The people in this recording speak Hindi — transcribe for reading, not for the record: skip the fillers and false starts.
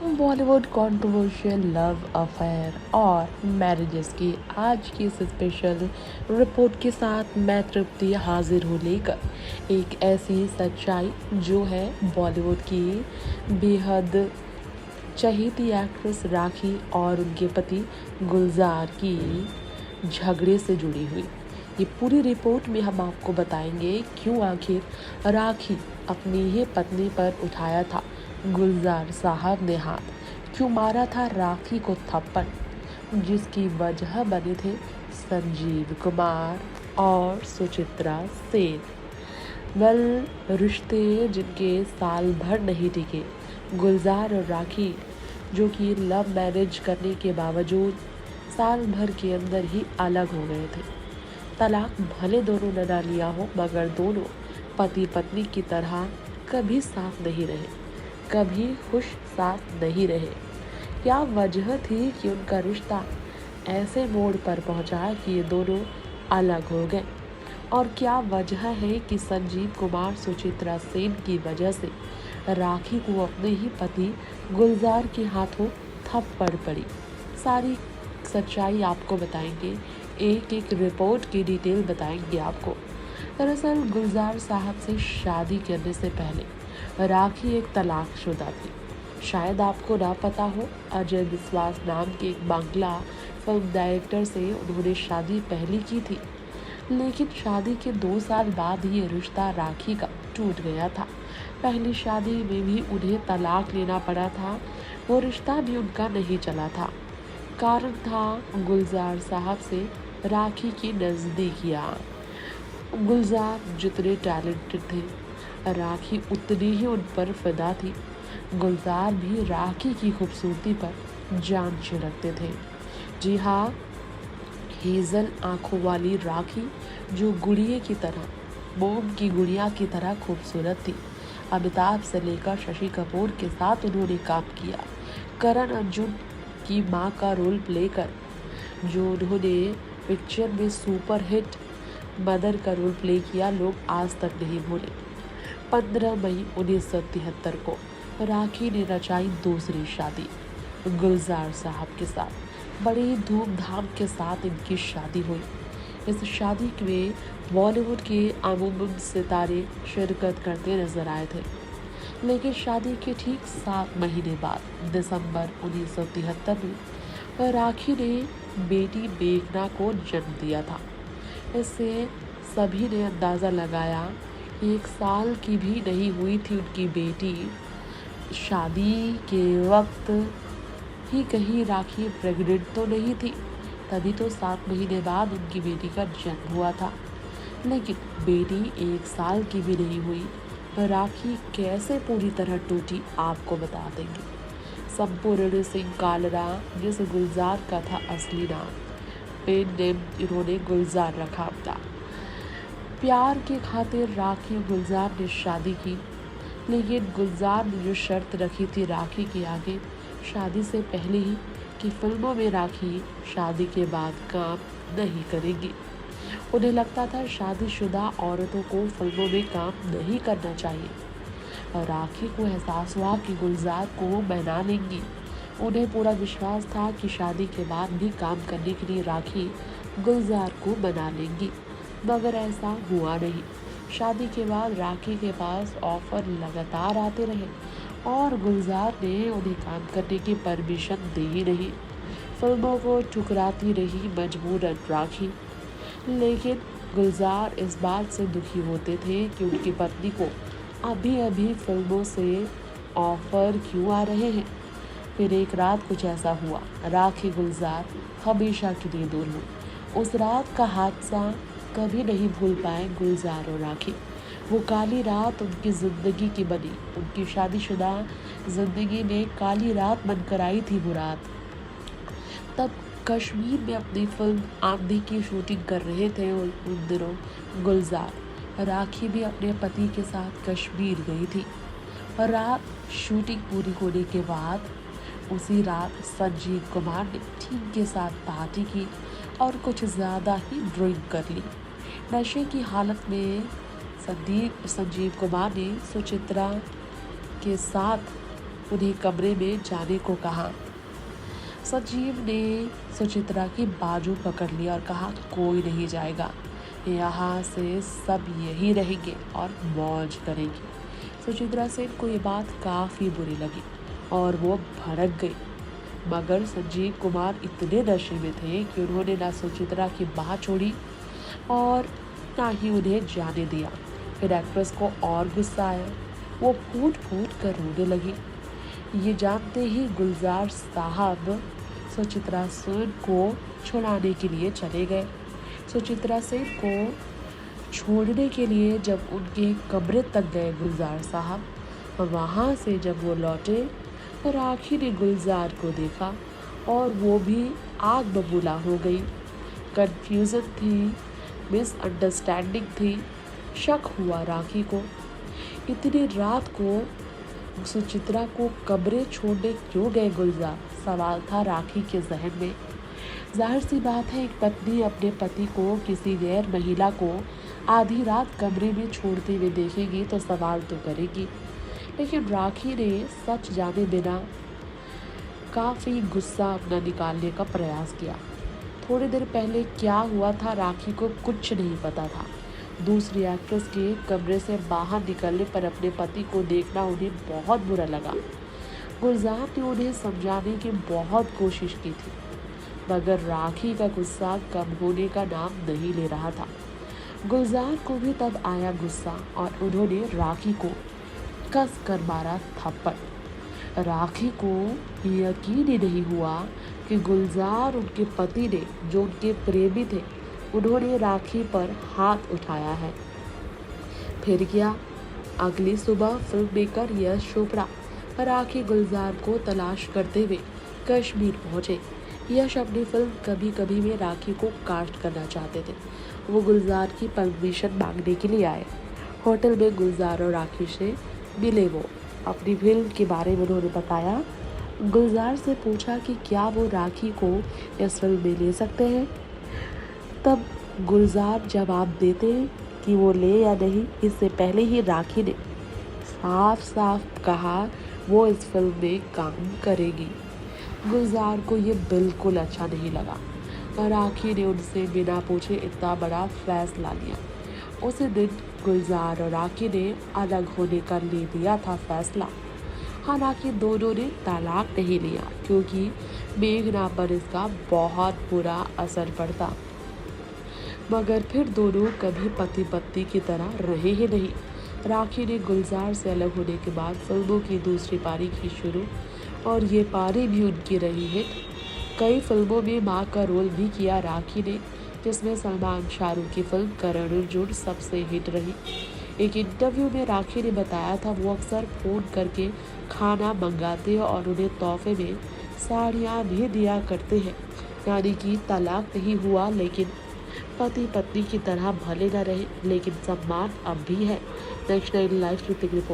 बॉलीवुड कंट्रोवर्शियल लव अफेयर और मैरिजेस की आज की इस स्पेशल रिपोर्ट के साथ मैं तृप्ति हाजिर हूँ लेकर एक ऐसी सच्चाई जो है बॉलीवुड की बेहद चहेती एक्ट्रेस राखी और उनके पति गुलजार की झगड़े से जुड़ी हुई। ये पूरी रिपोर्ट में हम आपको बताएंगे क्यों आखिर राखी अपनी ही पत्नी पर उठाया था गुलजार साहब ने हाथ, क्यों मारा था राखी को थप्पड़, जिसकी वजह बने थे संजीव कुमार और सुचित्रा सेन। रिश्ते जिनके साल भर नहीं टिके, गुलजार और राखी जो कि लव मैरिज करने के बावजूद साल भर के अंदर ही अलग हो गए थे। तलाक भले दोनों ने ना लिया हो, मगर दोनों पति पत्नी की तरह कभी साथ नहीं रहे, कभी खुश साथ नहीं रहे। क्या वजह थी कि उनका रिश्ता ऐसे मोड़ पर पहुंचा कि ये दोनों अलग हो गए? और क्या वजह है कि संजीव कुमार सुचित्रा सेन की वजह से राखी को अपने ही पति गुलजार के हाथों थप्पड़ पड़ी? सारी सच्चाई आपको बताएंगे, एक एक रिपोर्ट की डिटेल बताएंगे आपको। दरअसल गुलजार साहब से शादी करने से पहले राखी एक तलाकशुदा थी। शायद आपको ना पता हो, अजय विश्वास नाम के एक बांग्ला फिल्म डायरेक्टर से उन्होंने शादी पहली की थी, लेकिन शादी के 2 साल बाद ये रिश्ता राखी का टूट गया था। पहली शादी में भी उन्हें तलाक लेना पड़ा था, वो रिश्ता भी उनका नहीं चला था। कारण था गुलजार साहब से राखी की नज़दीकियाँ। गुलजार जितने टैलेंटेड थे, राखी उतनी ही उन पर फिदा थी। गुलजार भी राखी की खूबसूरती पर जान छिड़कते थे। जी हाँ, हेज़ल आंखों वाली राखी जो गुड़िया की तरह, मोम की गुड़िया की तरह खूबसूरत थी। अमिताभ से लेकर शशि कपूर के साथ उन्होंने काम किया। करण अर्जुन की मां का रोल प्ले कर जो उन्होंने पिक्चर में सुपर हिट मदर का रोल प्ले किया, लोग आज तक नहीं भूले। 15 मई 1973 को राखी ने रचाई दूसरी शादी गुलजार साहब के साथ। बड़ी ही धूमधाम के साथ इनकी शादी हुई। इस शादी में बॉलीवुड के अमूमन सितारे शिरकत करते नजर आए थे, लेकिन शादी के ठीक 7 महीने बाद दिसंबर 1973 में राखी ने बेटी मेघना को जन्म दिया था। इससे सभी ने अंदाज़ा लगाया, 1 साल की भी नहीं हुई थी उनकी बेटी। शादी के वक्त ही कहीं राखी प्रेग्नेंट तो नहीं थी, तभी तो 7 महीने बाद उनकी बेटी का जन्म हुआ था। लेकिन बेटी 1 साल की भी नहीं हुई, राखी कैसे पूरी तरह टूटी आपको बता देंगे। संपूर्ण सिंह कालरा, जिस गुलजार का था असली नाम, पेन नेम इन्होंने गुलजार रखा था। प्यार के खातिर राखी और गुलजार ने शादी की, लेकिन गुलजार ने जो शर्त रखी थी राखी के आगे शादी से पहले ही, कि फिल्मों में राखी शादी के बाद काम नहीं करेगी। उन्हें लगता था शादीशुदा औरतों को फिल्मों में काम नहीं करना चाहिए। और राखी को एहसास हुआ कि गुलजार को मना लेंगी। उन्हें पूरा विश्वास था कि शादी के बाद भी काम करने के लिए राखी गुलजार को मना लेंगी, मगर ऐसा हुआ नहीं। शादी के बाद राखी के पास ऑफर लगातार आते रहे और गुलजार ने उन्हें काम करने की परमिशन दी ही नहीं। फिल्मों को ठुकराती रही मजबूरन राखी। लेकिन गुलजार इस बात से दुखी होते थे कि उनकी पत्नी को अभी अभी फिल्मों से ऑफर क्यों आ रहे हैं। फिर एक रात कुछ ऐसा हुआ, राखी गुलजार हमेशा के लिए दूर हुई। उस रात का हादसा कभी नहीं भूल पाए गुलजार और राखी। वो काली रात उनकी ज़िंदगी की बनी, उनकी शादीशुदा ज़िंदगी में काली रात बनकर आई थी वो रात। तब कश्मीर में अपनी फिल्म आंधी की शूटिंग कर रहे थे उन दिनों गुलजार। राखी भी अपने पति के साथ कश्मीर गई थी। और रात शूटिंग पूरी होने के बाद उसी रात संजीव कुमार ने टीम के साथ पार्टी की और कुछ ज़्यादा ही ड्रिंक कर ली। नशे की हालत में संजीव कुमार ने सुचित्रा के साथ उन्हें कमरे में जाने को कहा। संजीव ने सुचित्रा की बाजू पकड़ लिया और कहा, कोई नहीं जाएगा, यहाँ से सब यही रहेंगे और मौज करेंगे। सुचित्रा सेन को ये बात काफ़ी बुरी लगी और वो भड़क गई, मगर संजीव कुमार इतने नशे में थे कि उन्होंने ना सुचित्रा की बाह छोड़ी और ना ही उन्हें जाने दिया। फिर एक्ट्रेस को और गुस्सा आया, वो फूट फूट कर रोने लगी। ये जानते ही गुलजार साहब सुचित्रा सेन को छुड़ाने के लिए चले गए। सुचित्रा सेन को छोड़ने के लिए जब उनके कमरे तक गए गुलजार साहब, वहाँ से जब वो लौटे, राखी ने गुलजार को देखा और वो भी आग बबूला हो गई। कन्फ्यूज़न थी, मिसअंडरस्टैंडिंग थी, शक हुआ राखी को। इतनी रात को सुचित्रा को कमरे छोड़ने क्यों गए गुलजार, सवाल था राखी के जहन में। जाहिर सी बात है, एक पत्नी अपने पति को किसी गैर महिला को आधी रात कमरे में छोड़ते हुए देखेगी तो सवाल तो करेगी, लेकिन राखी ने सच जाने बिना काफ़ी गुस्सा अपना निकालने का प्रयास किया। थोड़ी देर पहले क्या हुआ था राखी को कुछ नहीं पता था। दूसरी एक्ट्रेस के कमरे से बाहर निकलने पर अपने पति को देखना उन्हें बहुत बुरा लगा। गुलजार ने उन्हें समझाने की बहुत कोशिश की थी, मगर राखी का गुस्सा कम होने का नाम नहीं ले रहा था। गुलजार को भी तब आया गुस्सा और उन्होंने राखी को कस कर मारा थप्पड़। राखी को यकीन ही नहीं हुआ कि गुलजार उनके पति ने, जो उनके प्रेमी थे, उन्होंने राखी पर हाथ उठाया है। फिर क्या, अगली सुबह फिल्म मेकर यश चोपड़ा राखी गुलजार को तलाश करते हुए कश्मीर पहुंचे। यश अपनी फिल्म कभी कभी में राखी को कास्ट करना चाहते थे। वो गुलजार की परमिशन मांगने के लिए आए। होटल में गुलजार और राखी से मिले। वो अपनी फिल्म के बारे में उन्होंने बताया। गुलजार से पूछा कि क्या वो राखी को इस फिल्म में ले सकते हैं। तब गुलजार जवाब देते कि वो ले या नहीं, इससे पहले ही राखी ने साफ साफ कहा वो इस फिल्म में काम करेगी। गुलजार को ये बिल्कुल अच्छा नहीं लगा और राखी ने उनसे बिना पूछे इतना बड़ा फैसला लिया। उसी दिन गुलजार और राखी ने अलग होने का ले लिया था फैसला। हालांकि दोनों ने तलाक नहीं लिया, क्योंकि मेघना पर इसका बहुत बुरा असर पड़ता, मगर फिर दोनों कभी पति पत्नी की तरह रहे ही नहीं। राखी ने गुलजार से अलग होने के बाद फिल्मों की दूसरी पारी की शुरू, और ये पारी भी उनकी रही हिट। कई फिल्मों में माँ का रोल भी किया राखी ने, जिसमें सलमान शाहरुख की फिल्म करण अर्जुन सबसे हिट रही। एक इंटरव्यू में राखी ने बताया था वो अक्सर फ़ोन करके खाना मंगाते और उन्हें तोहफे में साड़ियाँ भी दिया करते हैं। यानी कि तलाक नहीं हुआ, लेकिन पति पत्नी की तरह भले न रहे, लेकिन सम्मान अब भी है। Next 9 live report.